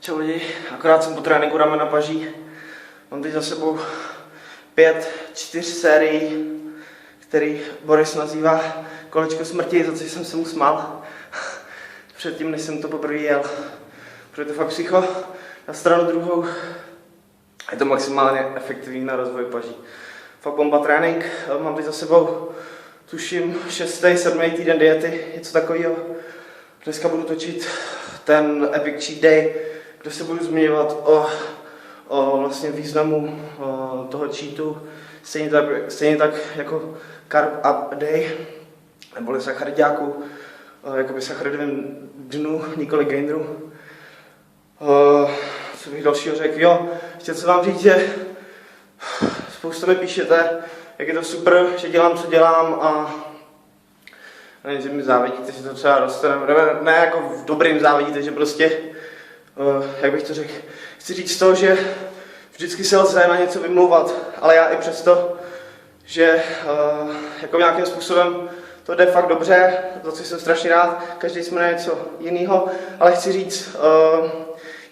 Čau lidi, akorát jsem po tréninku ramena paží. Mám teď za sebou 5-4 sérií, který Boris nazývá kolečko smrti, za což jsem se mu smál předtím, než jsem to poprvé jel. Protože je to fakt psycho. Na stranu druhou je to maximálně efektivní na rozvoj paží. Fakt bomba trénink, mám teď za sebou tuším 6., 7. týden diety, něco takového. Dneska budu točit ten Epic Cheat Day, kde se budu zmiňovat o vlastně významu toho cheatu, stejně tak jako Carb Up Day, neboli sacharidáku, jakoby sacharidovém dnu, nikoli gainru. Co bych dalšího řekl? Jo, chtěl jsem vám říct, že spousta mi píšete, jak je to super, že dělám, co dělám a ne, že mi závidíte, že to třeba roste, ne jako v dobrým závidíte, že prostě, jak bych to řekl, chci říct to, že vždycky se lze na něco vymlouvat, ale já i přesto, že jako nějakým způsobem to jde fakt dobře, za co jsem strašně rád, každý jsme na něco jiného, ale chci říct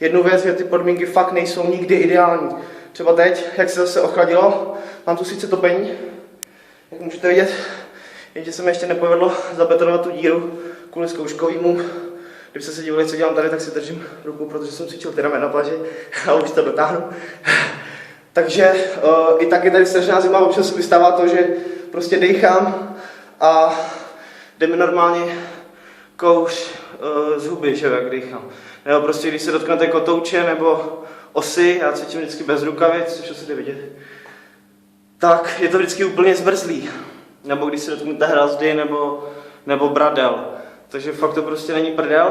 jednu věc, že ty podmínky fakt nejsou nikdy ideální. Třeba teď, jak se zase ochladilo, mám tu sice topení, jak můžete vidět, jenže se mi ještě nepovedlo zabetonovat tu díru kvůli zkouškovému. Kdybyste se dívali, co dělám tady, tak si držím ruku, protože jsem cvičil ty ramen na plaži, ale už to dotáhnu. Takže i tak je tady strašná zima, občas se mi stává to, že prostě dejchám a jde mi normálně kouř z huby, že jak dejchám. Nebo prostě když se dotknete kotouče nebo osy, já cvičím vždycky bez rukavic, což se jde vidět, tak je to vždycky úplně zmrzlý. Nebo když se dotknete hrazdy nebo bradel. Takže fakt to prostě není prdel,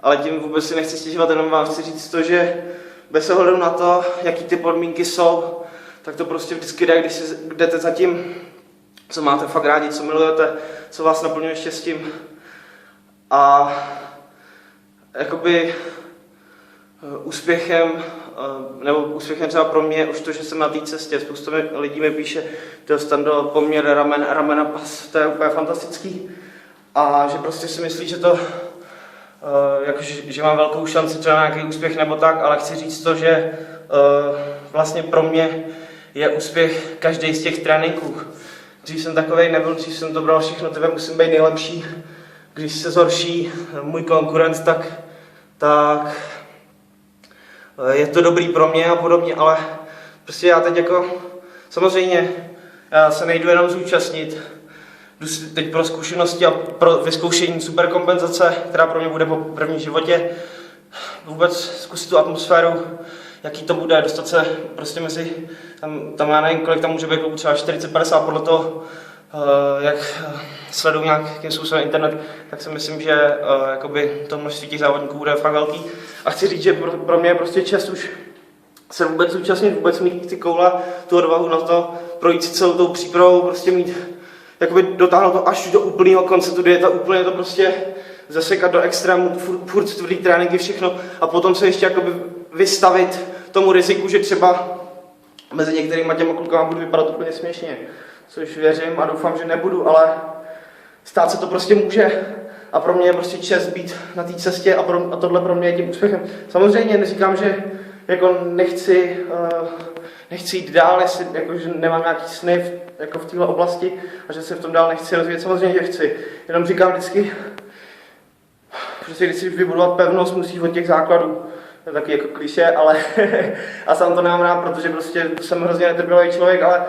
ale tím vůbec si nechci stěžovat, jenom vám chci říct to, že bez ohledu na to, jaký ty podmínky jsou, tak to prostě vždycky jde, když si jdete za tím, co máte fakt rádi, co milujete, co vás naplňuje štěstím. A jakoby úspěchem třeba pro mě už to, že jsem na té cestě, spousta lidí mi píše, to Stando, poměr ramen a pas, to je úplně fantastický. A že prostě si myslí, že to, že mám velkou šanci třeba na nějaký úspěch nebo tak, ale chci říct to, že vlastně pro mě je úspěch každý z těch tréninků. Dřív jsem takovej nebyl, dřív jsem to bral všechno, tebe musím být nejlepší. Když se zhorší můj konkurent, tak je to dobrý pro mě a podobně, ale prostě já teď jako, samozřejmě, já se nejdu jenom zúčastnit, jdu si teď pro zkušenosti a pro vyzkoušení superkompenzace, která pro mě bude po prvním životě, vůbec zkusit tu atmosféru, jaký to bude, dostat se prostě mezi, tam já nevím, kolik tam může být klubů, třeba 40-50 podle toho, jak sleduju nějakým způsobem internet, tak si myslím, že jakoby to množství těch závodníků bude fakt velký. A chci říct, že pro mě je prostě čest už se vůbec zúčastnit, vůbec mít ty koule, tu odvahu na to, projít si celou tou přípravou, prostě mít, jakoby dotáhnout to až do úplného konce tu dieta, úplně to prostě zasekat do extrému, furt tvrdý tréninky, všechno a potom se ještě jakoby vystavit tomu riziku, že třeba mezi některými těma klukama budu vypadat úplně směšně. Což věřím a doufám, že nebudu, ale stát se to prostě může. A pro mě je prostě čest být na té cestě a tohle pro mě je tím úspěchem. Samozřejmě neříkám, že jako nechci jít dál, jestli jako, že nemám nějaký sny jako v této oblasti a že se v tom dál nechci rozvíjet. Samozřejmě, že chci. Jenom říkám vždycky, prostě když si vybudovat pevnost, musíš od těch základů. To je taky jako klišé, ale a sám to nemám rád, protože prostě jsem hrozně netrpělivý člověk, ale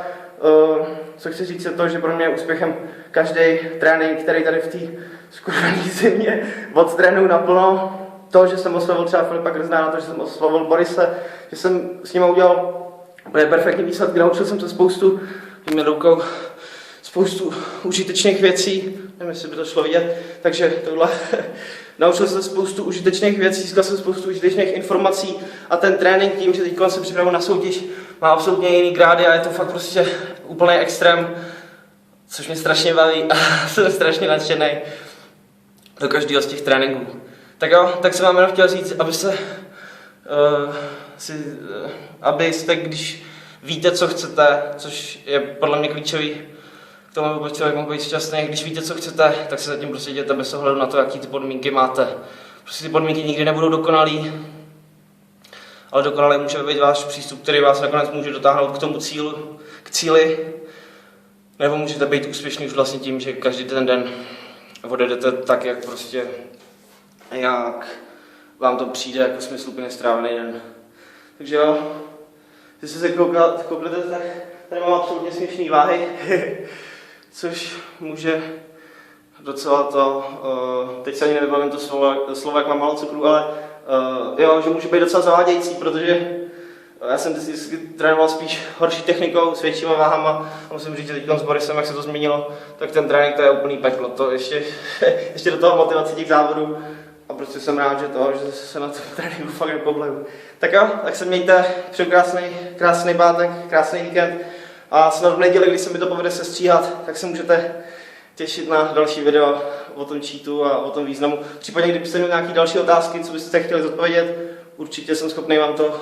co chci říct je to, že pro mě je úspěchem každý trénink, který tady v té skurvené zimě odtrénuju naplno. To, že jsem oslovil třeba Filipa Grznána, to, že jsem oslovil Borise, že jsem s ním udělal perfektní výsledky, naučil jsem se spoustu užitečných věcí, nevím, jestli by to šlo vidět, takže tohle, naučil jsem se spoustu užitečných věcí, získal jsem spoustu užitečných informací a ten trénink tím, že teď se připravuji na soutěž, má absolutně jiný grády a je to fakt prostě úplný extrém, což mě strašně baví a jsem strašně nadšený do každého z těch tréninků. Tak jo, tak jsem vám jenom chtěl říct, abyste, když víte, co chcete, což je podle mě klíčový k tomu, aby člověk mohl být šťastný, když víte, co chcete, tak se zatím prostě jděte bez ohledu na to, jaký ty podmínky máte. Prostě ty podmínky nikdy nebudou dokonalý, ale dokonale může být váš přístup, který vás nakonec může dotáhnout k tomu k cíli, nebo můžete být úspěšný už vlastně tím, že každý ten den odjedete tak, jak prostě, jak vám to přijde jako smysluplně strávený den. Takže jo, když se kouknete, tak tady mám absolutně směšný váhy, což může docela to, teď se ani nevybavím to slovo, jak mám málo cukru, ale jo, že může být docela zavádějící, protože já jsem vždycky trénoval spíš horší technikou, s většíma váhama a musím říct, že teď s Borisem, jak se to změnilo, tak ten trénink to je úplný peklo, to ještě do toho motivace těch závodů a prostě jsem rád, že se na tom tréninku fakt nepobleju. Tak jo, tak se mějte, přeju krásný pátek, krásný víkend a snad v neděli, když se mi to povede sestříhat, tak se můžete těšit na další video o tom cheatu a o tom významu. Případně, kdybyste měli nějaké další otázky, co byste chtěli zodpovědět, určitě jsem schopný vám to,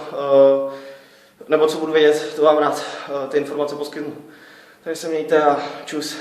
nebo co budu vědět, to vám rád ty informace poskytnu. Takže se mějte a čus.